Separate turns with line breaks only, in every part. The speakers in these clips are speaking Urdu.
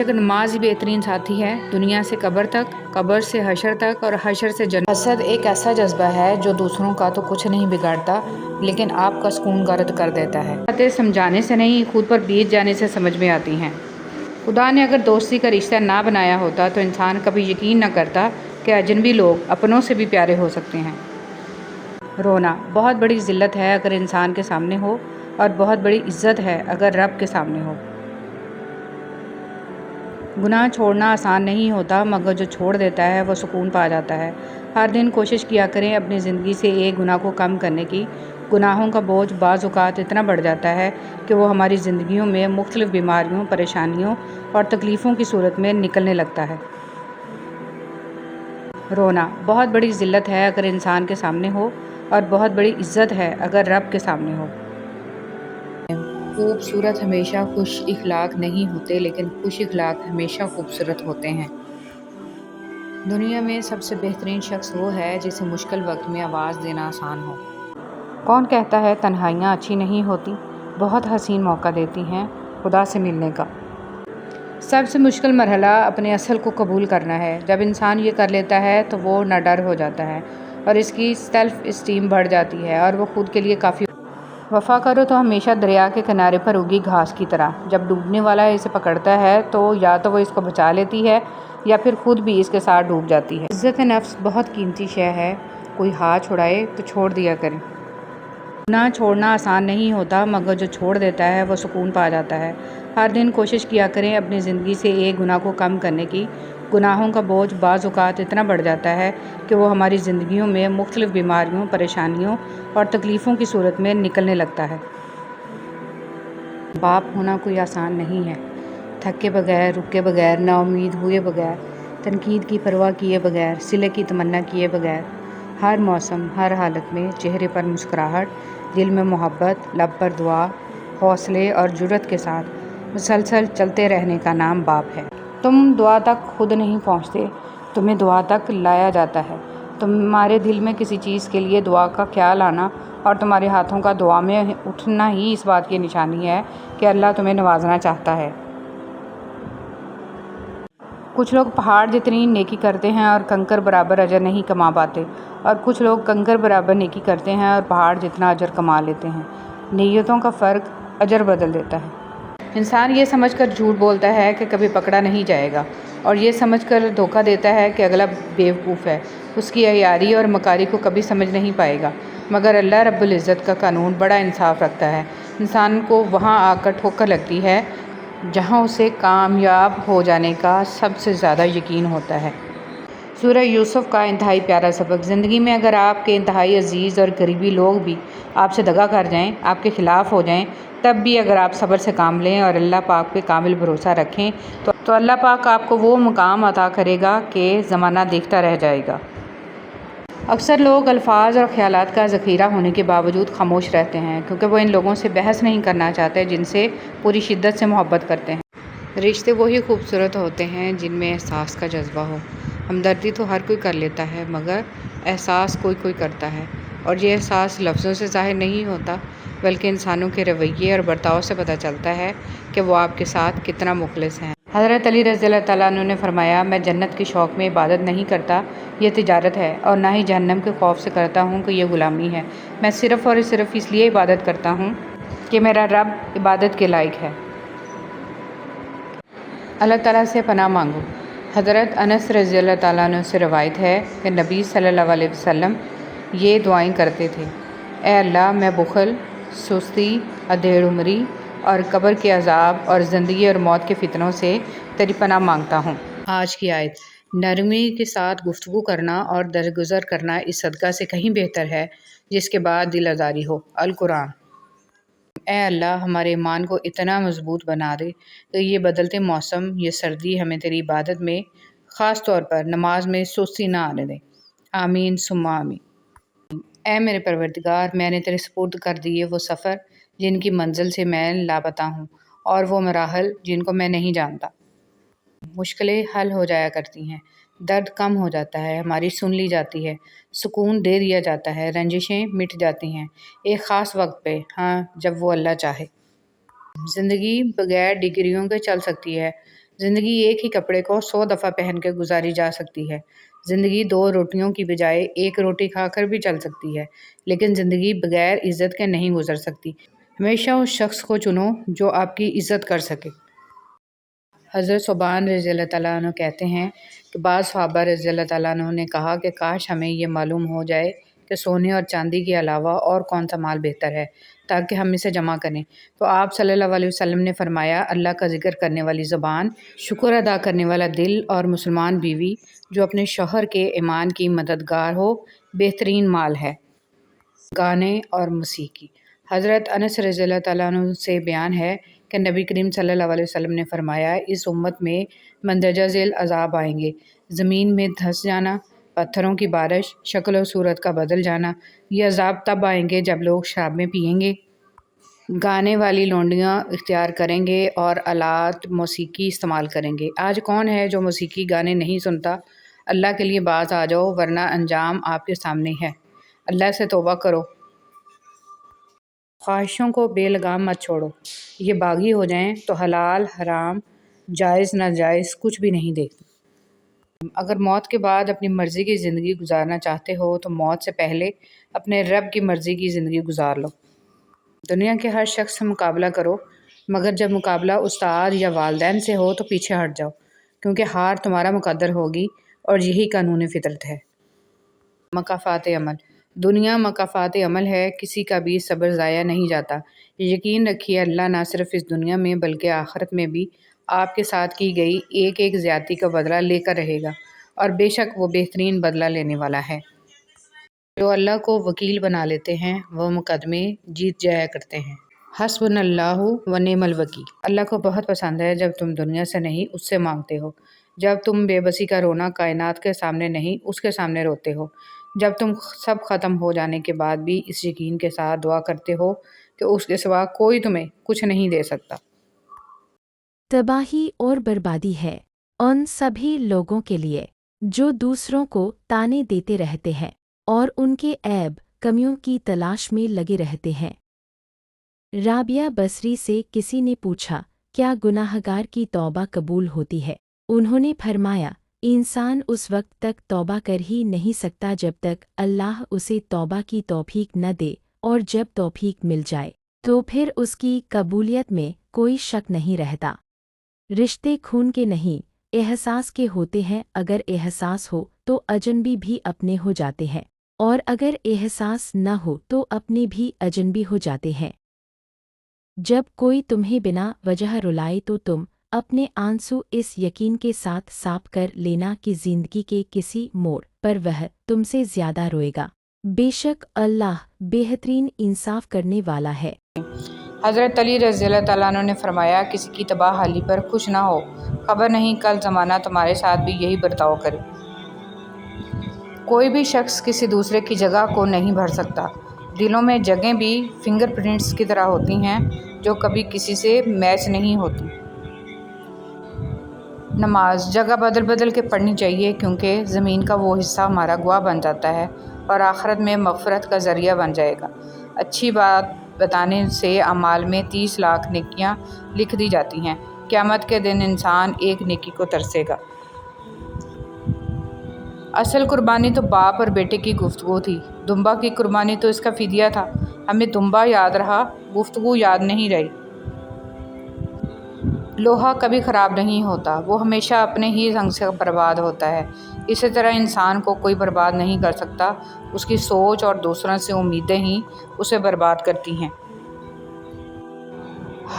اگر نماز ہی بہترین ساتھی ہے دنیا سے قبر تک، قبر سے حشر تک اور حشر سے جنت۔ حسد ایک ایسا جذبہ ہے جو دوسروں کا تو کچھ نہیں بگاڑتا لیکن آپ کا سکون غارت کر دیتا ہے۔ باتیں سمجھانے سے نہیں، خود پر بیت جانے سے سمجھ میں آتی ہیں۔ خدا نے اگر دوستی کا رشتہ نہ بنایا ہوتا تو انسان کبھی یقین نہ کرتا کہ اجنبی لوگ اپنوں سے بھی پیارے ہو سکتے ہیں۔ رونا بہت بڑی ذلت ہے اگر انسان کے سامنے ہو، اور بہت بڑی عزت ہے اگر رب کے سامنے ہو۔ گناہ چھوڑنا آسان نہیں ہوتا، مگر جو چھوڑ دیتا ہے وہ سکون پا جاتا ہے۔ ہر دن کوشش کیا کریں اپنی زندگی سے ایک گناہ کو کم کرنے کی۔ گناہوں کا بوجھ بعض اوقات اتنا بڑھ جاتا ہے کہ وہ ہماری زندگیوں میں مختلف بیماریوں، پریشانیوں اور تکلیفوں کی صورت میں نکلنے لگتا ہے۔ رونا بہت بڑی ذلت ہے اگر انسان کے سامنے ہو، اور بہت بڑی عزت ہے اگر رب کے سامنے ہو۔ خوبصورت ہمیشہ خوش اخلاق نہیں ہوتے، لیکن خوش اخلاق ہمیشہ خوبصورت ہوتے ہیں۔ دنیا میں سب سے بہترین شخص وہ ہے جسے مشکل وقت میں آواز دینا آسان ہو۔ کون کہتا ہے تنہائیاں اچھی نہیں ہوتی؟ بہت حسین موقع دیتی ہیں خدا سے ملنے کا۔ سب سے مشکل مرحلہ اپنے اصل کو قبول کرنا ہے۔ جب انسان یہ کر لیتا ہے تو وہ نہ ڈر ہو جاتا ہے اور اس کی سیلف اسٹیم بڑھ جاتی ہے اور وہ خود کے لیے کافی۔ وفا کرو تو ہمیشہ دریا کے کنارے پر اگی گھاس کی طرح، جب ڈوبنے والا اسے پکڑتا ہے تو یا تو وہ اس کو بچا لیتی ہے یا پھر خود بھی اس کے ساتھ ڈوب جاتی ہے۔ عزت نفس بہت قیمتی شے ہے، کوئی ہاتھ چھڑائے تو چھوڑ دیا کرے۔ گناہ چھوڑنا آسان نہیں ہوتا، مگر جو چھوڑ دیتا ہے وہ سکون پا جاتا ہے۔ ہر دن کوشش کیا کریں اپنی زندگی سے ایک گناہ کو کم کرنے کی۔ گناہوں کا بوجھ بعض اوقات اتنا بڑھ جاتا ہے کہ وہ ہماری زندگیوں میں مختلف بیماریوں، پریشانیوں اور تکلیفوں کی صورت میں نکلنے لگتا ہے۔ باپ ہونا کوئی آسان نہیں ہے۔ تھکے بغیر، رکے بغیر، نا امید ہوئے بغیر، تنقید کی پرواہ کیے بغیر، صلح کی تمنا کیے بغیر، ہر موسم، ہر حالت میں چہرے پر مسکراہٹ، دل میں محبت، لب پر دعا، حوصلے اور جرأت کے ساتھ مسلسل چلتے رہنے کا نام باپ ہے۔ تم دعا تک خود نہیں پہنچتے، تمہیں دعا تک لایا جاتا ہے۔ تمہارے دل میں کسی چیز کے لیے دعا کا خیال آنا اور تمہارے ہاتھوں کا دعا میں اٹھنا ہی اس بات کی نشانی ہے کہ اللہ تمہیں نوازنا چاہتا ہے۔ کچھ لوگ پہاڑ جتنی نیکی کرتے ہیں اور کنکر برابر اجر نہیں کما پاتے، اور کچھ لوگ کنکر برابر نیکی کرتے ہیں اور پہاڑ جتنا اجر کما لیتے ہیں۔ نیتوں کا فرق اجر بدل دیتا ہے۔ انسان یہ سمجھ کر جھوٹ بولتا ہے کہ کبھی پکڑا نہیں جائے گا، اور یہ سمجھ کر دھوکہ دیتا ہے کہ اگلا بیوقوف ہے، اس کی عیاری اور مکاری کو کبھی سمجھ نہیں پائے گا۔ مگر اللہ رب العزت کا قانون بڑا انصاف رکھتا ہے۔ انسان کو وہاں آ کر ٹھوکر لگتی ہے جہاں اسے کامیاب ہو جانے کا سب سے زیادہ یقین ہوتا ہے۔ سورہ یوسف کا انتہائی پیارا سبق۔ زندگی میں اگر آپ کے انتہائی عزیز اور قریبی لوگ بھی آپ سے دغا کر جائیں، آپ کے خلاف ہو جائیں، تب بھی اگر آپ صبر سے کام لیں اور اللہ پاک پہ کامل بھروسہ رکھیں تو اللہ پاک آپ کو وہ مقام عطا کرے گا کہ زمانہ دیکھتا رہ جائے گا۔ اکثر لوگ الفاظ اور خیالات کا ذخیرہ ہونے کے باوجود خاموش رہتے ہیں کیونکہ وہ ان لوگوں سے بحث نہیں کرنا چاہتے جن سے پوری شدت سے محبت کرتے ہیں۔ رشتے وہی خوبصورت ہوتے ہیں جن میں احساس کا جذبہ ہو۔ ہمدردی تو ہر کوئی کر لیتا ہے، مگر احساس کوئی کوئی کرتا ہے، اور یہ احساس لفظوں سے ظاہر نہیں ہوتا بلکہ انسانوں کے رویے اور برتاؤ سے پتہ چلتا ہے کہ وہ آپ کے ساتھ کتنا مخلص ہیں۔ حضرت علی رضی اللہ تعالیٰ عنہ نے فرمایا، میں جنت کے شوق میں عبادت نہیں کرتا، یہ تجارت ہے، اور نہ ہی جہنم کے خوف سے کرتا ہوں کہ یہ غلامی ہے۔ میں صرف اور صرف اس لیے عبادت کرتا ہوں کہ میرا رب عبادت کے لائق ہے۔ اللہ تعالیٰ سے پناہ مانگو۔ حضرت انس رضی اللہ تعالیٰ عنہ سے روایت ہے کہ نبی صلی اللہ علیہ وسلم یہ دعائیں کرتے تھے: اے اللہ، میں بخل، سستی، ادھیڑ عمری اور قبر کے عذاب اور زندگی اور موت کے فتنوں سے تیری پناہ مانگتا ہوں۔ آج کی آیت: نرمی کے ساتھ گفتگو کرنا اور درگزر کرنا اس صدقہ سے کہیں بہتر ہے جس کے بعد دل آزاری ہو۔ القرآن۔ اے اللہ، ہمارے ایمان کو اتنا مضبوط بنا دے کہ یہ بدلتے موسم، یہ سردی ہمیں تیری عبادت میں، خاص طور پر نماز میں سستی نہ آنے دے۔ آمین ثم آمین۔ اے میرے پروردگار، میں نے تیرے سپرد کر دیے وہ سفر جن کی منزل سے میں لاپتہ ہوں، اور وہ مراحل جن کو میں نہیں جانتا۔ مشکلیں حل ہو جایا کرتی ہیں، درد کم ہو جاتا ہے، ہماری سن لی جاتی ہے، سکون دے دیا جاتا ہے، رنجشیں مٹ جاتی ہیں ایک خاص وقت پہ، ہاں، جب وہ اللہ چاہے۔ زندگی بغیر ڈگریوں کے چل سکتی ہے، زندگی ایک ہی کپڑے کو 100 دفعہ پہن کے گزاری جا سکتی ہے۔ زندگی 2 روٹیوں کی بجائے 1 روٹی کھا کر بھی چل سکتی ہے، لیکن زندگی بغیر عزت کے نہیں گزر سکتی۔ ہمیشہ اس شخص کو چنو جو آپ کی عزت کر سکے۔ حضرت ثوبان رضی اللہ تعالیٰ عنہ کہتے ہیں کہ بعض صحابہ رضی اللہ تعالیٰ عنہ نے کہا کہ کاش ہمیں یہ معلوم ہو جائے کہ سونے اور چاندی کے علاوہ اور کون سا مال بہتر ہے تاکہ ہم اسے جمع کریں۔ تو آپ صلی اللہ علیہ وسلم نے فرمایا، اللہ کا ذکر کرنے والی زبان، شکر ادا کرنے والا دل اور مسلمان بیوی جو اپنے شوہر کے ایمان کی مددگار ہو بہترین مال ہے۔ گانے اور موسیقی۔ حضرت انس رضی اللہ تعالیٰ عنہ سے بیان ہے کہ نبی کریم صلی اللہ علیہ وسلم نے فرمایا، اس امت میں مندرجہ ذیل عذاب آئیں گے: زمین میں دھنس جانا، پتھروں کی بارش، شکل و صورت کا بدل جانا۔ یہ عذاب تب آئیں گے جب لوگ شرابیں پئیں گے، گانے والی لونڈیاں اختیار کریں گے اور آلات موسیقی استعمال کریں گے۔ آج کون ہے جو موسیقی گانے نہیں سنتا؟ اللہ کے لیے باز آ جاؤ ورنہ انجام آپ کے سامنے ہے۔ اللہ سے توبہ کرو۔ خواہشوں کو بے لگام مت چھوڑو۔ یہ باغی ہو جائیں تو حلال حرام جائز ناجائز کچھ بھی نہیں دیکھتے۔ اگر موت کے بعد اپنی مرضی کی زندگی گزارنا چاہتے ہو تو موت سے پہلے اپنے رب کی مرضی کی زندگی گزار لو۔ دنیا کے ہر شخص سے مقابلہ کرو، مگر جب مقابلہ استاد یا والدین سے ہو تو پیچھے ہٹ جاؤ، کیونکہ ہار تمہارا مقدر ہوگی اور یہی قانون فطرت ہے۔ مکافات عمل۔ دنیا مکافات عمل ہے، کسی کا بھی صبر ضائع نہیں جاتا۔ یقین رکھیے اللہ نہ صرف اس دنیا میں بلکہ آخرت میں بھی آپ کے ساتھ کی گئی ایک ایک زیادتی کا بدلہ لے کر رہے گا، اور بے شک وہ بہترین بدلہ لینے والا ہے۔ جو اللہ کو وکیل بنا لیتے ہیں وہ مقدمے جیت جایا کرتے ہیں۔ حسبنا اللہ و نعم الوکیل۔ اللہ کو بہت پسند ہے جب تم دنیا سے نہیں اس سے مانگتے ہو، جب تم بے بسی کا رونا کائنات کے سامنے نہیں اس کے سامنے روتے ہو، جب تم سب ختم ہو جانے کے بعد بھی اس یقین کے ساتھ دعا کرتے ہو کہ اس کے سوا کوئی تمہیں کچھ نہیں دے سکتا۔
تباہی اور بربادی ہے ان سبھی لوگوں کے لیے جو دوسروں کو تانے دیتے رہتے ہیں اور ان کے عیب کمیوں کی تلاش میں لگے رہتے ہیں۔ رابعہ بصری سے کسی نے پوچھا، کیا گناہگار کی توبہ قبول ہوتی ہے؟ انہوں نے فرمایا، انسان اس وقت تک توبہ کر ہی نہیں سکتا جب تک اللہ اسے توبہ کی توفیق نہ دے، اور جب توفیق مل جائے تو پھر اس کی قبولیت میں کوئی شک نہیں رہتا۔ رشتے خون کے نہیں احساس کے ہوتے ہیں، اگر احساس ہو تو اجنبی بھی اپنے ہو جاتے ہیں، اور اگر احساس نہ ہو تو اپنے بھی اجنبی ہو جاتے ہیں۔ جب کوئی تمہیں بنا وجہ رلائے تو تم اپنے آنسو اس یقین کے ساتھ صاف کر لینا کہ زندگی کے کسی موڑ پر وہ تم سے زیادہ روئے گا، بے شک اللہ بہترین انصاف کرنے والا ہے۔
حضرت علی رضی اللہ تعالیٰ عنہ نے فرمایا، کسی کی تباہ حالی پر خوش نہ ہو، خبر نہیں کل زمانہ تمہارے ساتھ بھی یہی برتاؤ کرے۔ کوئی بھی شخص کسی دوسرے کی جگہ کو نہیں بھر سکتا۔ دلوں میں جگہیں بھی فنگر پرنٹس کی طرح ہوتی ہیں جو کبھی کسی سے میچ نہیں ہوتی۔ نماز جگہ بدل بدل کے پڑھنی چاہیے، کیونکہ زمین کا وہ حصہ ہمارا گواہ بن جاتا ہے اور آخرت میں مغفرت کا ذریعہ بن جائے گا۔ اچھی بات بتانے سے اعمال میں 30 لاکھ نیکیاں لکھ دی جاتی ہیں۔ قیامت کے دن انسان ایک نیکی کو ترسے گا۔ اصل قربانی تو باپ اور بیٹے کی گفتگو تھی، دمبا کی قربانی تو اس کا فدیہ تھا۔ ہمیں دمبا یاد رہا، گفتگو یاد نہیں رہی۔ لوہا کبھی خراب نہیں ہوتا، وہ ہمیشہ اپنے ہی رنگ سے برباد ہوتا ہے۔ اسی طرح انسان کو کوئی برباد نہیں کر سکتا، اس کی سوچ اور دوسروں سے امیدیں ہی اسے برباد کرتی ہیں۔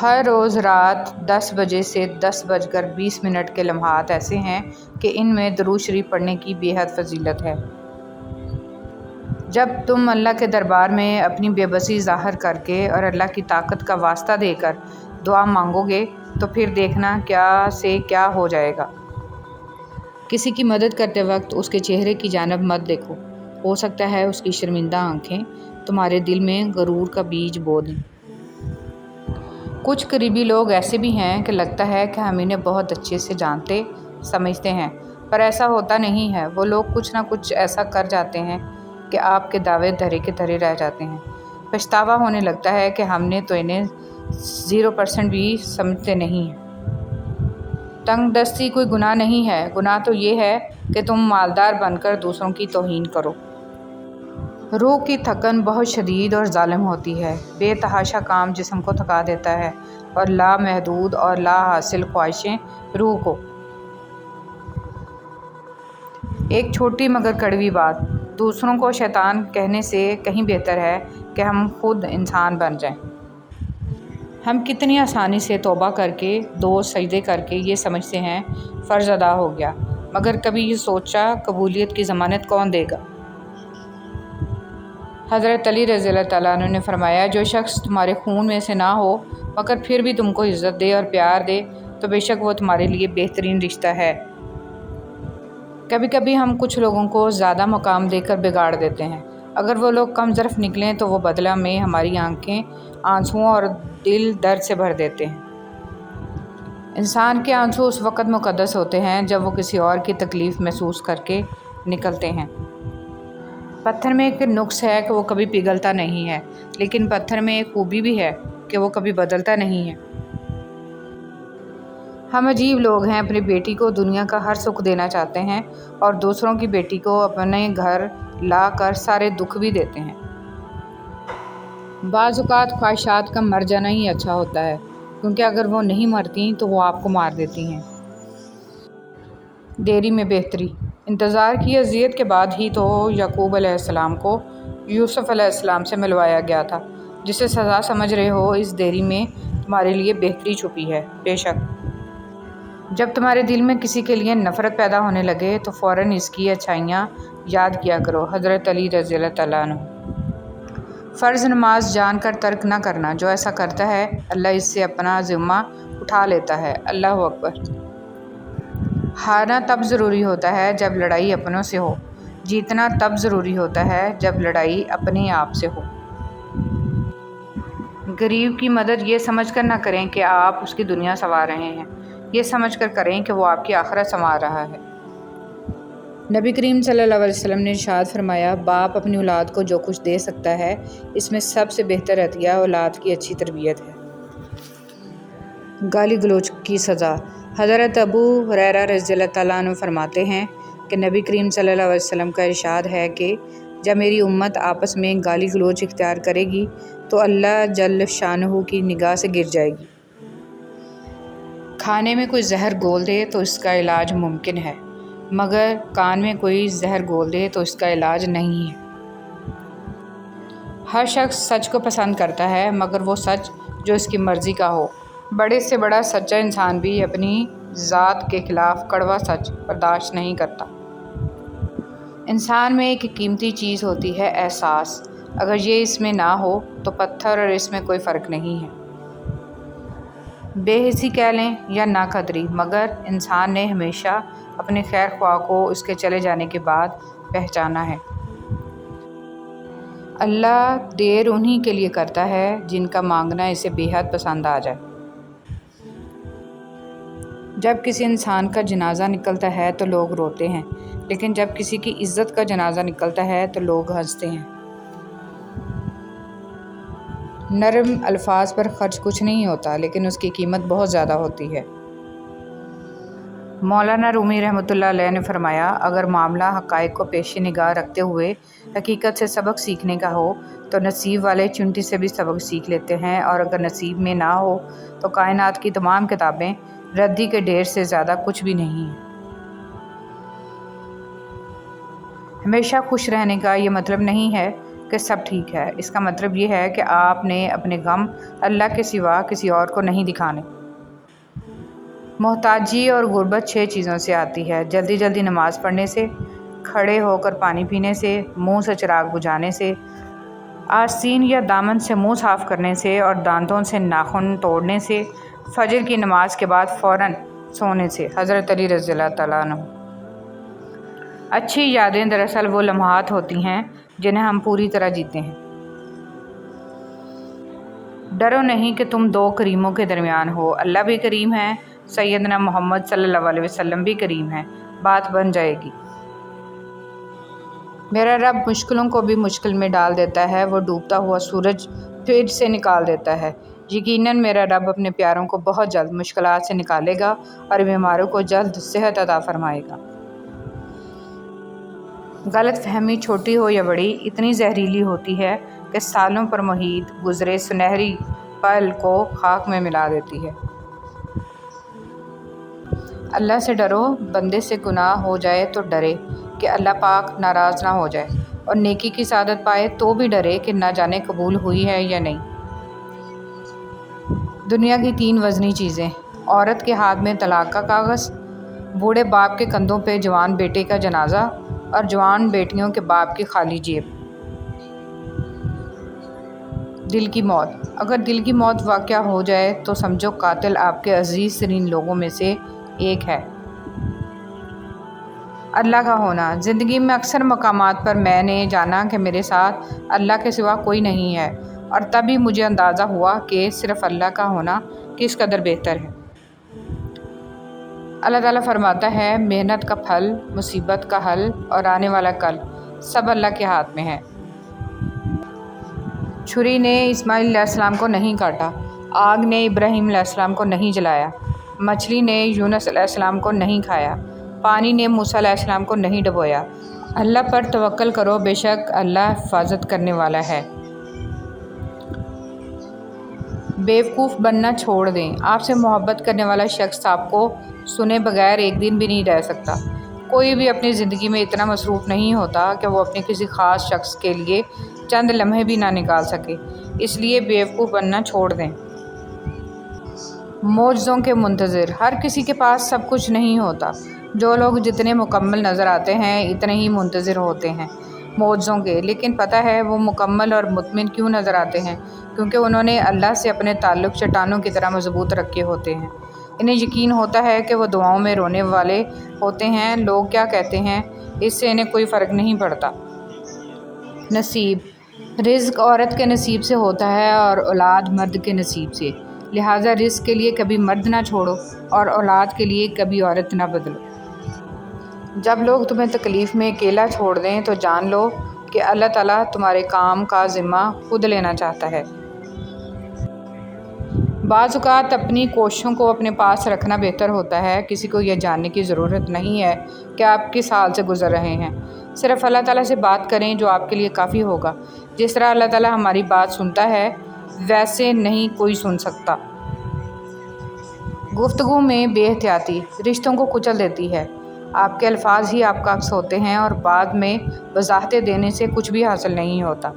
ہر روز رات 10 بجے سے 10:20 کے لمحات ایسے ہیں کہ ان میں درود شریف پڑھنے کی بے حد فضیلت ہے۔ جب تم اللہ کے دربار میں اپنی بے بسی ظاہر کر کے اور اللہ کی طاقت کا واسطہ دے کر دعا مانگو گے تو پھر دیکھنا کیا سے کیا ہو جائے گا۔ کسی کی مدد کرتے وقت اس کے چہرے کی جانب مت دیکھو، ہو سکتا ہے اس کی شرمندہ آنکھیں تمہارے دل میں غرور کا بیج بو دیں۔ کچھ قریبی لوگ ایسے بھی ہیں کہ لگتا ہے کہ ہم انہیں بہت اچھے سے جانتے سمجھتے ہیں، پر ایسا ہوتا نہیں ہے۔ وہ لوگ کچھ نہ کچھ ایسا کر جاتے ہیں کہ آپ کے دعوے دھرے کے دھرے رہ جاتے ہیں۔ پچھتاوا ہونے لگتا ہے کہ ہم نے تو انہیں 0% بھی سمجھتے نہیں ہیں۔ تنگ دستی کوئی گناہ نہیں ہے، گناہ تو یہ ہے کہ تم مالدار بن کر دوسروں کی توہین کرو۔ روح کی تھکن بہت شدید اور ظالم ہوتی ہے۔ بے تحاشا کام جسم کو تھکا دیتا ہے اور لامحدود اور لا حاصل خواہشیں روح کو۔ ایک چھوٹی مگر کڑوی بات، دوسروں کو شیطان کہنے سے کہیں بہتر ہے کہ ہم خود انسان بن جائیں۔ ہم کتنی آسانی سے توبہ کر کے، 2 سجدے کر کے یہ سمجھتے ہیں فرض ادا ہو گیا، مگر کبھی یہ سوچا قبولیت کی ضمانت کون دے گا؟ حضرت علی رضی اللہ تعالیٰ عنہ نے فرمایا، جو شخص تمہارے خون میں سے نہ ہو مگر پھر بھی تم کو عزت دے اور پیار دے تو بے شک وہ تمہارے لیے بہترین رشتہ ہے۔ کبھی کبھی ہم کچھ لوگوں کو زیادہ مقام دے کر بگاڑ دیتے ہیں۔ اگر وہ لوگ کم ظرف نکلیں تو وہ بدلہ میں ہماری آنکھیں آنسوؤں اور دل درد سے بھر دیتے ہیں۔ انسان کے آنسو اس وقت مقدس ہوتے ہیں جب وہ کسی اور کی تکلیف محسوس کر کے نکلتے ہیں۔ پتھر میں ایک نقص ہے کہ وہ کبھی پگھلتا نہیں ہے، لیکن پتھر میں ایک خوبی بھی ہے کہ وہ کبھی بدلتا نہیں ہے۔ ہم عجیب لوگ ہیں، اپنی بیٹی کو دنیا کا ہر سکھ دینا چاہتے ہیں اور دوسروں کی بیٹی کو اپنے گھر لا کر سارے دکھ بھی دیتے ہیں۔ بعض اوقات خواہشات کا مر جانا ہی اچھا ہوتا ہے، کیونکہ اگر وہ نہیں مرتی تو وہ آپ کو مار دیتی ہیں۔ دیری میں بہتری۔ انتظار کی اذیت کے بعد ہی تو یعقوب علیہ السلام کو یوسف علیہ السلام سے ملوایا گیا تھا۔ جسے سزا سمجھ رہے ہو، اس دیری میں تمہارے لیے بہتری چھپی ہے۔ بے شک جب تمہارے دل میں کسی کے لیے نفرت پیدا ہونے لگے تو فوراً اس کی اچھائیاں یاد کیا کرو۔ حضرت علی رضی اللہ تعالیٰ عنہ۔ فرض نماز جان کر ترک نہ کرنا، جو ایسا کرتا ہے اللہ اس سے اپنا ذمہ اٹھا لیتا ہے۔ اللہ اکبر۔ ہارنا تب ضروری ہوتا ہے جب لڑائی اپنوں سے ہو، جیتنا تب ضروری ہوتا ہے جب لڑائی اپنے آپ سے ہو۔ غریب کی مدد یہ سمجھ کر نہ کریں کہ آپ اس کی دنیا سنوار رہے ہیں، یہ سمجھ کر کریں کہ وہ آپ کی آخرت سنوار رہا ہے۔ نبی کریم صلی اللہ علیہ وسلم نے ارشاد فرمایا، باپ اپنی اولاد کو جو کچھ دے سکتا ہے اس میں سب سے بہتر عطیہ اولاد کی اچھی تربیت ہے۔ گالی گلوچ کی سزا۔ حضرت ابو ہریرہ رضی اللہ تعالیٰ عنہ فرماتے ہیں کہ نبی کریم صلی اللہ علیہ وسلم کا ارشاد ہے کہ جب میری امت آپس میں گالی گلوچ اختیار کرے گی تو اللہ جل شانہ کی نگاہ سے گر جائے گی۔ کھانے میں کوئی زہر گھول دے تو اس کا علاج ممکن ہے، مگر کان میں کوئی زہر گھول دے تو اس کا علاج نہیں ہے۔ ہر شخص سچ کو پسند کرتا ہے، مگر وہ سچ جو اس کی مرضی کا ہو۔ بڑے سے بڑا سچا انسان بھی اپنی ذات کے خلاف کڑوا سچ برداشت نہیں کرتا۔ انسان میں ایک قیمتی چیز ہوتی ہے، احساس۔ اگر یہ اس میں نہ ہو تو پتھر اور اس میں کوئی فرق نہیں ہے۔ بے حسی کہہ لیں یا ناقدری، مگر انسان نے ہمیشہ اپنے خیر خواہ کو اس کے چلے جانے کے بعد پہچانا ہے۔ اللہ دیر انہی کے لیے کرتا ہے جن کا مانگنا اسے بے حد پسند آ جائے۔ جب کسی انسان کا جنازہ نکلتا ہے تو لوگ روتے ہیں، لیکن جب کسی کی عزت کا جنازہ نکلتا ہے تو لوگ ہنستے ہیں۔ نرم الفاظ پر خرچ کچھ نہیں ہوتا، لیکن اس کی قیمت بہت زیادہ ہوتی ہے۔ مولانا رومی رحمۃ اللہ علیہ نے فرمایا، اگر معاملہ حقائق کو پیش نگاہ رکھتے ہوئے حقیقت سے سبق سیکھنے کا ہو تو نصیب والے چونٹی سے بھی سبق سیکھ لیتے ہیں، اور اگر نصیب میں نہ ہو تو کائنات کی تمام کتابیں ردی کے ڈھیر سے زیادہ کچھ بھی نہیں ہیں۔ ہمیشہ خوش رہنے کا یہ مطلب نہیں ہے کہ سب ٹھیک ہے، اس کا مطلب یہ ہے کہ آپ نے اپنے غم اللہ کے سوا کسی اور کو نہیں دکھانے۔ محتاجی اور غربت 6 چیزوں سے آتی ہے: جلدی جلدی نماز پڑھنے سے، کھڑے ہو کر پانی پینے سے، منہ سے چراغ بجھانے سے، آستین یا دامن سے منہ صاف کرنے سے اور دانتوں سے ناخن توڑنے سے، فجر کی نماز کے بعد فوراً سونے سے۔ حضرت علی رضی اللہ تعالیٰ عنہ۔ اچھی یادیں دراصل وہ لمحات ہوتی ہیں جنہیں ہم پوری طرح جیتے ہیں۔ ڈرو نہیں کہ تم 2 کریموں کے درمیان ہو، اللہ بھی کریم ہے، سیدنا محمد صلی اللہ علیہ وسلم بھی کریم ہے، بات بن جائے گی۔ میرا رب مشکلوں کو بھی مشکل میں ڈال دیتا ہے، وہ ڈوبتا ہوا سورج پھر سے نکال دیتا ہے۔ یقیناً میرا رب اپنے پیاروں کو بہت جلد مشکلات سے نکالے گا اور بیماروں کو جلد صحت عطا فرمائے گا۔ غلط فہمی چھوٹی ہو یا بڑی اتنی زہریلی ہوتی ہے کہ سالوں پر محیط گزرے سنہری پل کو خاک میں ملا دیتی ہے۔ اللہ سے ڈرو، بندے سے گناہ ہو جائے تو ڈرے کہ اللہ پاک ناراض نہ ہو جائے، اور نیکی کی سعادت پائے تو بھی ڈرے کہ نہ جانے قبول ہوئی ہے یا نہیں۔ دنیا کی 3 وزنی چیزیں: عورت کے ہاتھ میں طلاق کا کاغذ، بوڑھے باپ کے کندھوں پہ جوان بیٹے کا جنازہ، اور جوان بیٹیوں کے باپ کی خالی جیب۔ دل کی موت: اگر دل کی موت واقع ہو جائے تو سمجھو قاتل آپ کے عزیز ترین لوگوں میں سے ایک ہے۔ اللہ کا ہونا: زندگی میں اکثر مقامات پر میں نے جانا کہ میرے ساتھ اللہ کے سوا کوئی نہیں ہے، اور تب ہی مجھے اندازہ ہوا کہ صرف اللہ کا ہونا کس قدر بہتر ہے۔ اللہ تعالیٰ فرماتا ہے، محنت کا پھل، مصیبت کا حل اور آنے والا کل سب اللہ کے ہاتھ میں ہے۔ چھری نے اسماعیل علیہ السلام کو نہیں کاٹا، آگ نے ابراہیم علیہ السلام کو نہیں جلایا، مچھلی نے یونس علیہ السلام کو نہیں کھایا، پانی نے موسیٰ علیہ السلام کو نہیں ڈبویا۔ اللہ پر توکل کرو، بے شک اللہ حفاظت کرنے والا ہے۔ بیوقوف بننا چھوڑ دیں، آپ سے محبت کرنے والا شخص آپ کو سنے بغیر ایک دن بھی نہیں رہ سکتا۔ کوئی بھی اپنی زندگی میں اتنا مصروف نہیں ہوتا کہ وہ اپنے کسی خاص شخص کے لیے چند لمحے بھی نہ نکال سکے، اس لیے بیوقوف بننا چھوڑ دیں۔ معجزوں کے منتظر: ہر کسی کے پاس سب کچھ نہیں ہوتا۔ جو لوگ جتنے مکمل نظر آتے ہیں اتنے ہی منتظر ہوتے ہیں معجزوں کے، لیکن پتہ ہے وہ مکمل اور مطمئن کیوں نظر آتے ہیں؟ کیونکہ انہوں نے اللہ سے اپنے تعلق چٹانوں کی طرح مضبوط رکھے ہوتے ہیں۔ انہیں یقین ہوتا ہے کہ وہ دعاؤں میں رونے والے ہوتے ہیں، لوگ کیا کہتے ہیں اس سے انہیں کوئی فرق نہیں پڑتا۔ نصیب: رزق عورت کے نصیب سے ہوتا ہے اور اولاد مرد کے نصیب سے، لہٰذا رزق کے لیے کبھی مرد نہ چھوڑو اور اولاد کے لیے کبھی عورت نہ بدلو۔ جب لوگ تمہیں تکلیف میں اکیلا چھوڑ دیں تو جان لو کہ اللہ تعالیٰ تمہارے کام کا ذمہ خود لینا چاہتا ہے۔ بعض اوقات اپنی کوششوں کو اپنے پاس رکھنا بہتر ہوتا ہے۔ کسی کو یہ جاننے کی ضرورت نہیں ہے کہ آپ کس حال سے گزر رہے ہیں، صرف اللہ تعالیٰ سے بات کریں جو آپ کے لیے کافی ہوگا۔ جس طرح اللہ تعالیٰ ہماری بات سنتا ہے ویسے نہیں کوئی سن سکتا۔ گفتگو میں بے احتیاطی رشتوں کو کچل دیتی ہے۔ آپ کے الفاظ ہی آپ کا عکس ہوتے ہیں اور بعد میں وضاحتیں دینے سے کچھ بھی حاصل نہیں ہوتا۔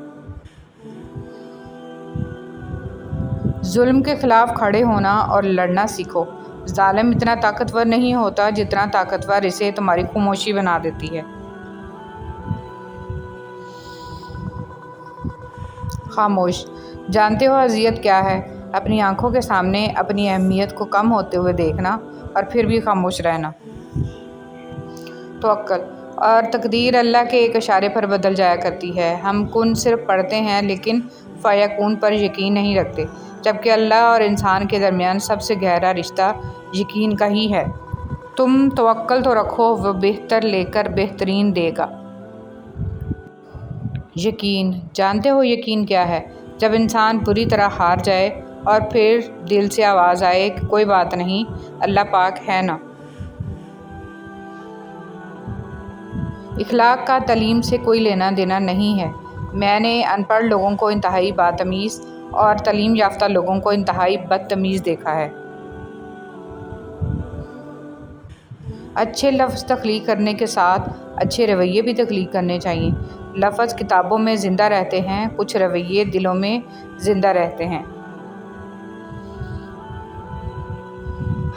ظلم کے خلاف کھڑے ہونا اور لڑنا سیکھو۔ ظالم اتنا طاقتور نہیں ہوتا جتنا طاقتور اسے تمہاری خاموشی بنا دیتی ہے۔ خاموش: جانتے ہو اذیت کیا ہے؟ اپنی آنکھوں کے سامنے اپنی اہمیت کو کم ہوتے ہوئے دیکھنا اور پھر بھی خاموش رہنا۔ توکل: اور تقدیر اللہ کے ایک اشارے پر بدل جایا کرتی ہے۔ ہم کن صرف پڑھتے ہیں لیکن فیکون پر یقین نہیں رکھتے، جبکہ اللہ اور انسان کے درمیان سب سے گہرا رشتہ یقین کا ہی ہے۔ تم توکل تو رکھو، وہ بہتر لے کر بہترین دے گا۔ یقین: جانتے ہو یقین کیا ہے؟ جب انسان بری طرح ہار جائے اور پھر دل سے آواز آئے کہ کوئی بات نہیں، اللہ پاک ہے نا۔ اخلاق کا تعلیم سے کوئی لینا دینا نہیں ہے۔ میں نے ان پڑھ لوگوں کو انتہائی بدتمیز اور تعلیم یافتہ لوگوں کو انتہائی بدتمیز دیکھا ہے۔ اچھے لفظ تخلیق کرنے کے ساتھ اچھے رویے بھی تخلیق کرنے چاہیے۔ لفظ کتابوں میں زندہ رہتے ہیں، کچھ رویے دلوں میں زندہ رہتے ہیں۔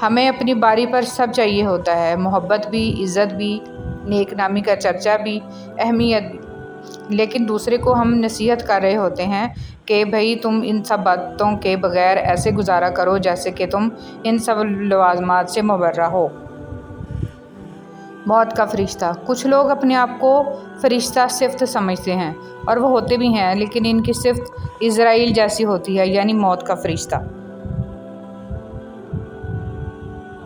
ہمیں اپنی باری پر سب چاہیے ہوتا ہے، محبت بھی، عزت بھی، نیک نامی کا چرچا بھی، اہمیت بھی، لیکن دوسرے کو ہم نصیحت کر رہے ہوتے ہیں کہ بھئی تم ان سب باتوں کے بغیر ایسے گزارا کرو جیسے کہ تم ان سب لوازمات سے مبرہ ہو۔ موت کا فرشتہ: کچھ لوگ اپنے آپ کو فرشتہ صفت سمجھتے ہیں اور وہ ہوتے بھی ہیں، لیکن ان کی صفت عزرائیل جیسی ہوتی ہے، یعنی موت کا فرشتہ۔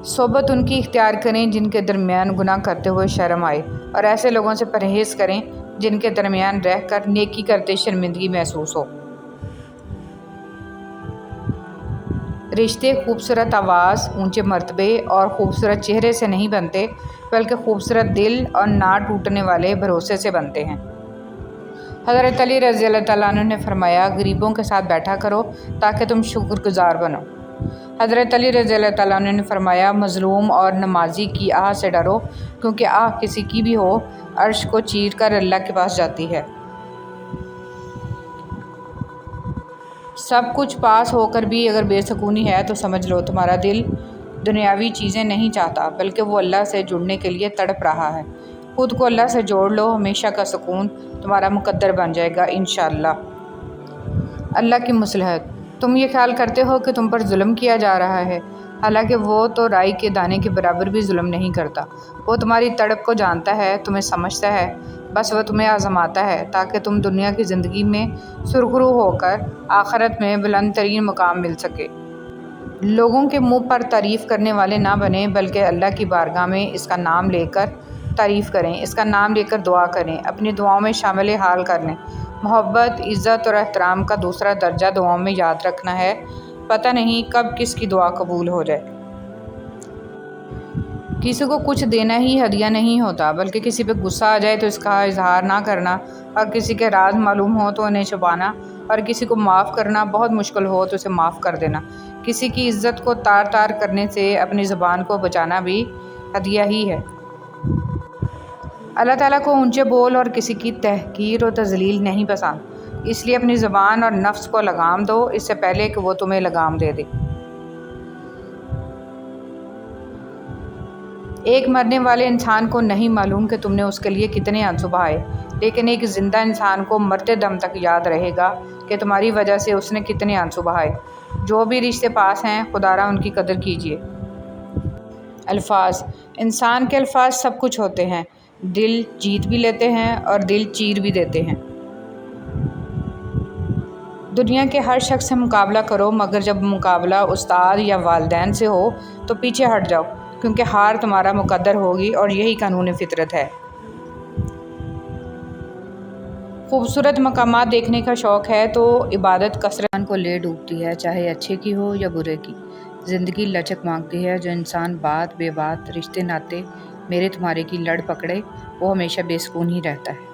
صحبت ان کی اختیار کریں جن کے درمیان گناہ کرتے ہوئے شرم آئے، اور ایسے لوگوں سے پرہیز کریں جن کے درمیان رہ کر نیکی کرتے شرمندگی محسوس ہو۔ رشتے خوبصورت آواز، اونچے مرتبے اور خوبصورت چہرے سے نہیں بنتے، بلکہ خوبصورت دل اور نہ ٹوٹنے والے بھروسے سے بنتے ہیں۔ حضرت علی رضی اللہ تعالیٰ عنہ نے فرمایا، غریبوں کے ساتھ بیٹھا کرو تاکہ تم شکر گزار بنو۔ حضرت علی رضی اللہ تعالیٰ عنہ نے فرمایا، مظلوم اور نمازی کی آہ سے ڈرو، کیونکہ آہ کسی کی بھی ہو عرش کو چیر کر اللہ کے پاس جاتی ہے۔ سب کچھ پاس ہو کر بھی اگر بے سکونی ہے تو سمجھ لو تمہارا دل دنیاوی چیزیں نہیں چاہتا، بلکہ وہ اللہ سے جڑنے کے لیے تڑپ رہا ہے۔ خود کو اللہ سے جوڑ لو، ہمیشہ کا سکون تمہارا مقدر بن جائے گا انشاءاللہ۔ اللہ کی مصلحت۔ تم یہ خیال کرتے ہو کہ تم پر ظلم کیا جا رہا ہے، حالانکہ وہ تو رائی کے دانے کے برابر بھی ظلم نہیں کرتا۔ وہ تمہاری تڑپ کو جانتا ہے، تمہیں سمجھتا ہے، بس وہ تمہیں آزماتا ہے تاکہ تم دنیا کی زندگی میں سرخرو ہو کر آخرت میں بلند ترین مقام مل سکے۔ لوگوں کے منہ پر تعریف کرنے والے نہ بنیں، بلکہ اللہ کی بارگاہ میں اس کا نام لے کر تعریف کریں، اس کا نام لے کر دعا کریں، اپنی دعاؤں میں شامل حال کر لیں۔ محبت، عزت اور احترام کا دوسرا درجہ دعاؤں میں یاد رکھنا ہے، پتہ نہیں کب کس کی دعا قبول ہو جائے۔ کسی کو کچھ دینا ہی ہدیہ نہیں ہوتا، بلکہ کسی پہ غصہ آ جائے تو اس کا اظہار نہ کرنا، اور کسی کے راز معلوم ہو تو انہیں چھپانا، اور کسی کو معاف کرنا بہت مشکل ہو تو اسے معاف کر دینا۔ کسی کی عزت کو تار تار کرنے سے اپنی زبان کو بچانا بھی ہدیہ ہی ہے۔ اللہ تعالیٰ کو اونچے بول اور کسی کی تحقیر و تذلیل نہیں پسند، اس لیے اپنی زبان اور نفس کو لگام دو اس سے پہلے کہ وہ تمہیں لگام دے دے۔ ایک مرنے والے انسان کو نہیں معلوم کہ تم نے اس کے لیے کتنے آنسو بہائے، لیکن ایک زندہ انسان کو مرتے دم تک یاد رہے گا کہ تمہاری وجہ سے اس نے کتنے آنسو بہائے۔ جو بھی رشتے پاس ہیں، خدارا ان کی قدر کیجیے۔ الفاظ۔ انسان کے الفاظ سب کچھ ہوتے ہیں، دل جیت بھی لیتے ہیں اور دل چیر بھی دیتے ہیں۔ دنیا کے ہر شخص سے مقابلہ کرو، مگر جب مقابلہ استاد یا والدین سے ہو تو پیچھے ہٹ جاؤ، کیونکہ ہار تمہارا مقدر ہوگی اور یہی قانون فطرت ہے۔ خوبصورت مقامات دیکھنے کا شوق ہے تو عبادت کثرت کو لے ڈوبتی ہے، چاہے اچھے کی ہو یا برے کی۔ زندگی لچک مانگتی ہے، جو انسان بات بے بات، رشتے ناتے میرے تمہارے کی لڑ پکڑے وہ ہمیشہ بے سکون ہی رہتا ہے۔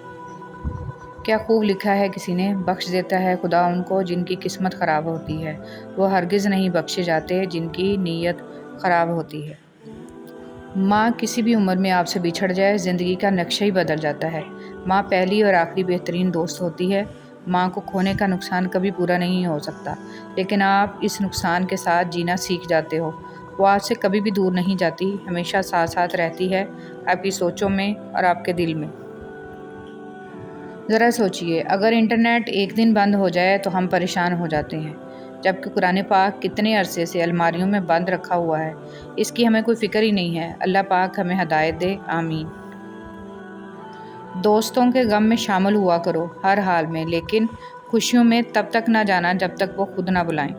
کیا خوب لکھا ہے کسی نے، بخش دیتا ہے خدا ان کو جن کی قسمت خراب ہوتی ہے، وہ ہرگز نہیں بخشے جاتے جن کی نیت خراب ہوتی ہے۔ ماں کسی بھی عمر میں آپ سے بچھڑ جائے زندگی کا نقشہ ہی بدل جاتا ہے۔ ماں پہلی اور آخری بہترین دوست ہوتی ہے۔ ماں کو کھونے کا نقصان کبھی پورا نہیں ہو سکتا، لیکن آپ اس نقصان کے ساتھ جینا سیکھ جاتے ہو۔ وہ آپ سے کبھی بھی دور نہیں جاتی، ہمیشہ ساتھ ساتھ رہتی ہے، آپ کی سوچوں میں اور آپ کے دل میں۔ ذرا سوچئے، اگر انٹرنیٹ ایک دن بند ہو جائے تو ہم پریشان ہو جاتے ہیں، جبکہ قرآن پاک کتنے عرصے سے الماریوں میں بند رکھا ہوا ہے، اس کی ہمیں کوئی فکر ہی نہیں ہے۔ اللہ پاک ہمیں ہدایت دے، آمین۔ دوستوں کے غم میں شامل ہوا کرو ہر حال میں، لیکن خوشیوں میں تب تک نہ جانا جب تک وہ خود نہ بلائیں۔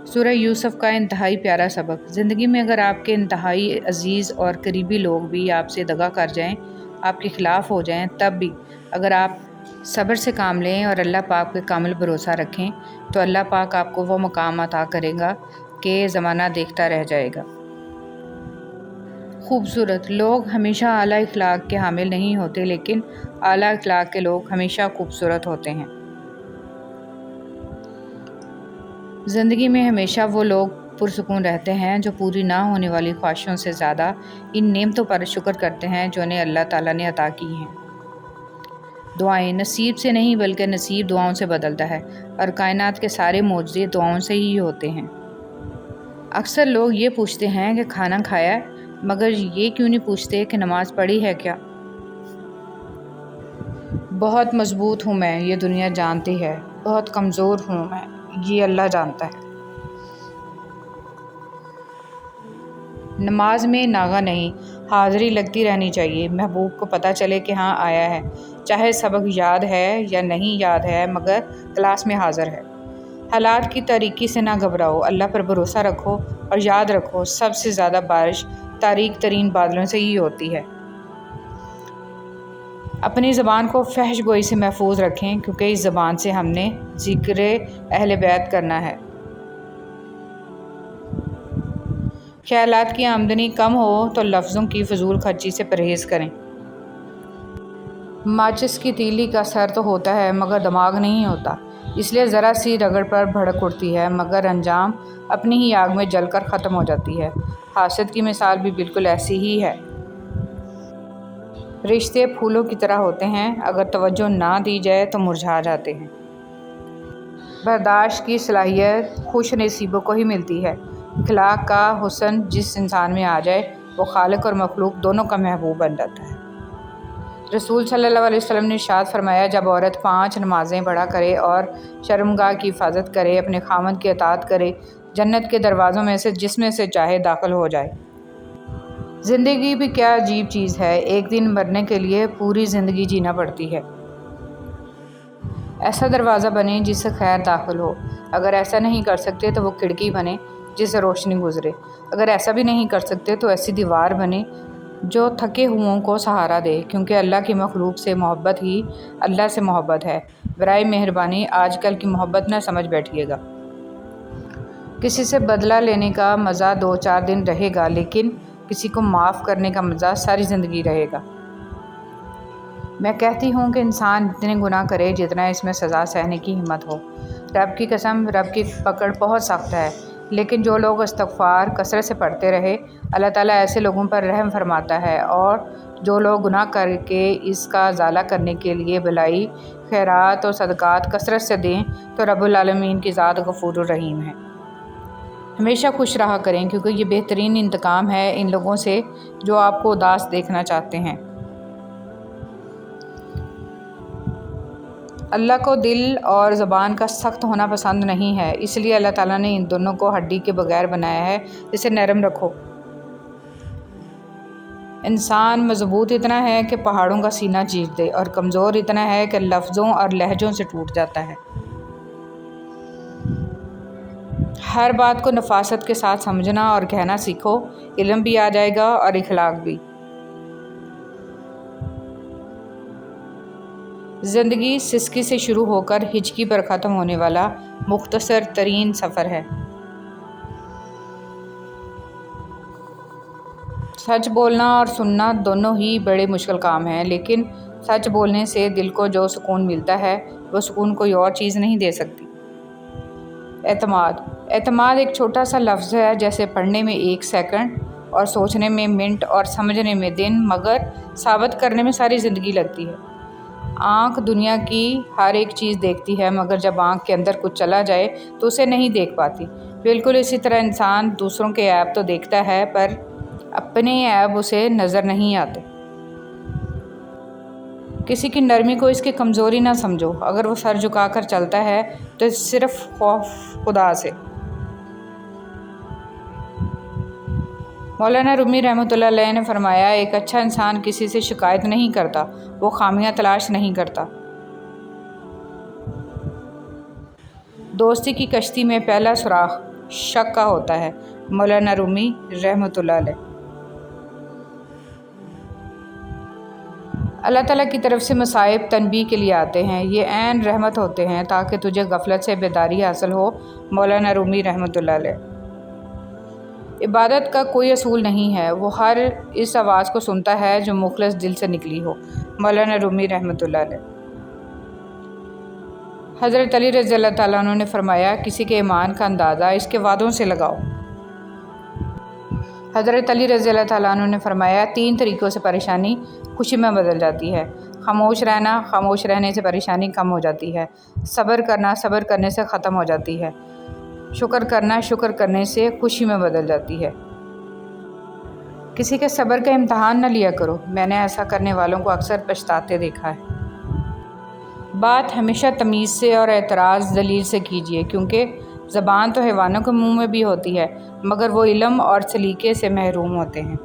سورہ یوسف کا انتہائی پیارا سبق۔ زندگی میں اگر آپ کے انتہائی عزیز اور قریبی لوگ بھی آپ سے دغا کر جائیں، آپ کے خلاف ہو جائیں، تب بھی اگر آپ صبر سے کام لیں اور اللہ پاک پہ کامل بھروسہ رکھیں تو اللہ پاک آپ کو وہ مقام عطا کرے گا کہ زمانہ دیکھتا رہ جائے گا۔ خوبصورت لوگ ہمیشہ اعلیٰ اخلاق کے حامل نہیں ہوتے، لیکن اعلیٰ اخلاق کے لوگ ہمیشہ خوبصورت ہوتے ہیں۔ زندگی میں ہمیشہ وہ لوگ پرسکون رہتے ہیں جو پوری نہ ہونے والی خواہشوں سے زیادہ ان نعمتوں پر شکر کرتے ہیں جو انہیں اللہ تعالیٰ نے عطا کی ہیں۔ دعائیں نصیب سے نہیں بلکہ نصیب دعاؤں سے بدلتا ہے، اور کائنات کے سارے معجزے دعاؤں سے ہی ہوتے ہیں۔ اکثر لوگ یہ پوچھتے ہیں کہ کھانا کھایا ہے، مگر یہ کیوں نہیں پوچھتے کہ نماز پڑھی ہے کیا؟ بہت مضبوط ہوں میں، یہ دنیا جانتی ہے، بہت کمزور ہوں میں، یہ اللہ جانتا ہے۔ نماز میں ناغہ نہیں، حاضری لگتی رہنی چاہیے، محبوب کو پتہ چلے کہ ہاں آیا ہے، چاہے سبق یاد ہے یا نہیں یاد ہے مگر کلاس میں حاضر ہے۔ حالات کی تاریکی سے نہ گھبراؤ، اللہ پر بھروسہ رکھو اور یاد رکھو سب سے زیادہ بارش تاریک ترین بادلوں سے ہی ہوتی ہے۔ اپنی زبان کو فحش گوئی سے محفوظ رکھیں کیونکہ اس زبان سے ہم نے ذکر اہل بیت کرنا ہے۔ خیالات کی آمدنی کم ہو تو لفظوں کی فضول خرچی سے پرہیز کریں۔ ماچس کی تیلی کا سر تو ہوتا ہے مگر دماغ نہیں ہوتا، اس لیے ذرا سی رگڑ پر بھڑک اٹھتی ہے مگر انجام اپنی ہی آگ میں جل کر ختم ہو جاتی ہے۔ حاسد کی مثال بھی بالکل ایسی ہی ہے۔ رشتے پھولوں کی طرح ہوتے ہیں، اگر توجہ نہ دی جائے تو مرجھا جاتے ہیں۔ برداشت کی صلاحیت خوش نصیبوں کو ہی ملتی ہے۔ اخلاق کا حسن جس انسان میں آ جائے وہ خالق اور مخلوق دونوں کا محبوب بن جاتا ہے۔ رسول صلی اللہ علیہ وسلم نے ارشاد فرمایا، جب عورت 5 نمازیں پڑھا کرے اور شرمگاہ کی حفاظت کرے، اپنے خاوند کی اطاعت کرے، جنت کے دروازوں میں سے جس میں سے چاہے داخل ہو جائے۔ زندگی بھی کیا عجیب چیز ہے، ایک دن مرنے کے لیے پوری زندگی جینا پڑتی ہے۔ ایسا دروازہ بنے جس سے خیر داخل ہو، اگر ایسا نہیں کر سکتے تو وہ کھڑکی بنے جس سے روشنی گزرے، اگر ایسا بھی نہیں کر سکتے تو ایسی دیوار بنے جو تھکے ہوئوں کو سہارا دے، کیونکہ اللہ کی مخلوق سے محبت ہی اللہ سے محبت ہے۔ برائے مہربانی آج کل کی محبت نہ سمجھ بیٹھیے گا۔ کسی سے بدلہ لینے کا مزہ 2-4 دن رہے گا، لیکن کسی کو معاف کرنے کا مزہ ساری زندگی رہے گا۔ میں کہتی ہوں کہ انسان اتنے گناہ کرے جتنا اس میں سزا سہنے کی ہمت ہو۔ رب کی قسم، رب کی پکڑ بہت سخت ہے، لیکن جو لوگ استغفار کثرت سے پڑھتے رہے، اللہ تعالیٰ ایسے لوگوں پر رحم فرماتا ہے، اور جو لوگ گناہ کر کے اس کا ازالہ کرنے کے لیے بھلائی، خیرات اور صدقات کثرت سے دیں تو رب العالمین کی ذات غفور الرحیم ہے۔ ہمیشہ خوش رہا کریں کیونکہ یہ بہترین انتقام ہے ان لوگوں سے جو آپ کو اداس دیکھنا چاہتے ہیں۔ اللہ کو دل اور زبان کا سخت ہونا پسند نہیں ہے، اس لیے اللہ تعالیٰ نے ان دونوں کو ہڈی کے بغیر بنایا ہے، اسے نرم رکھو۔ انسان مضبوط اتنا ہے کہ پہاڑوں کا سینہ چیر دے، اور کمزور اتنا ہے کہ لفظوں اور لہجوں سے ٹوٹ جاتا ہے۔ ہر بات کو نفاست کے ساتھ سمجھنا اور کہنا سیکھو، علم بھی آ جائے گا اور اخلاق بھی۔ زندگی سسکی سے شروع ہو کر ہچکی پر ختم ہونے والا مختصر ترین سفر ہے۔ سچ بولنا اور سننا دونوں ہی بڑے مشکل کام ہیں، لیکن سچ بولنے سے دل کو جو سکون ملتا ہے وہ سکون کوئی اور چیز نہیں دے سکتی۔ اعتماد ایک چھوٹا سا لفظ ہے، جیسے پڑھنے میں 1 سیکنڈ اور سوچنے میں منٹ اور سمجھنے میں دن، مگر ثابت کرنے میں ساری زندگی لگتی ہے۔ آنکھ دنیا کی ہر ایک چیز دیکھتی ہے، مگر جب آنکھ کے اندر کچھ چلا جائے تو اسے نہیں دیکھ پاتی۔ بالکل اسی طرح انسان دوسروں کے عیب تو دیکھتا ہے پر اپنے عیب اسے نظر نہیں آتے۔ کسی کی نرمی کو اس کی کمزوری نہ سمجھو، اگر وہ سر جھکا کر چلتا ہے تو صرف خوف خدا سے۔ مولانا رومی رحمۃ اللہ علیہ نے فرمایا، ایک اچھا انسان کسی سے شکایت نہیں کرتا، وہ خامیاں تلاش نہیں کرتا۔ دوستی کی کشتی میں پہلا سوراخ شک کا ہوتا ہے۔ مولانا رومی رحمۃ اللہ علیہ۔ اللہ تعالیٰ کی طرف سے مصائب تنبیہ کے لیے آتے ہیں، یہ عین رحمت ہوتے ہیں تاکہ تجھے غفلت سے بیداری حاصل ہو۔ مولانا رومی رحمۃ اللہ علیہ۔ عبادت کا کوئی اصول نہیں ہے، وہ ہر اس آواز کو سنتا ہے جو مخلص دل سے نکلی ہو۔ مولانا رومی رحمۃ اللہ علیہ۔ حضرت علی رضی اللہ تعالیٰ عنہ نے فرمایا، کسی کے ایمان کا اندازہ اس کے وعدوں سے لگاؤ۔ حضرت علی رضی اللہ تعالیٰ عنہ نے فرمایا، 3 طریقوں سے پریشانی خوشی میں بدل جاتی ہے۔ خاموش رہنا، خاموش رہنے سے پریشانی کم ہو جاتی ہے۔ صبر کرنا، صبر کرنے سے ختم ہو جاتی ہے۔ شکر کرنا، شکر کرنے سے خوشی میں بدل جاتی ہے۔ کسی کے صبر کا امتحان نہ لیا کرو، میں نے ایسا کرنے والوں کو اکثر پچھتاتے دیکھا ہے۔ بات ہمیشہ تمیز سے اور اعتراض دلیل سے کیجیے، کیونکہ زبان تو حیوانوں کے منہ میں بھی ہوتی ہے، مگر وہ علم اور سلیقے سے محروم ہوتے ہیں۔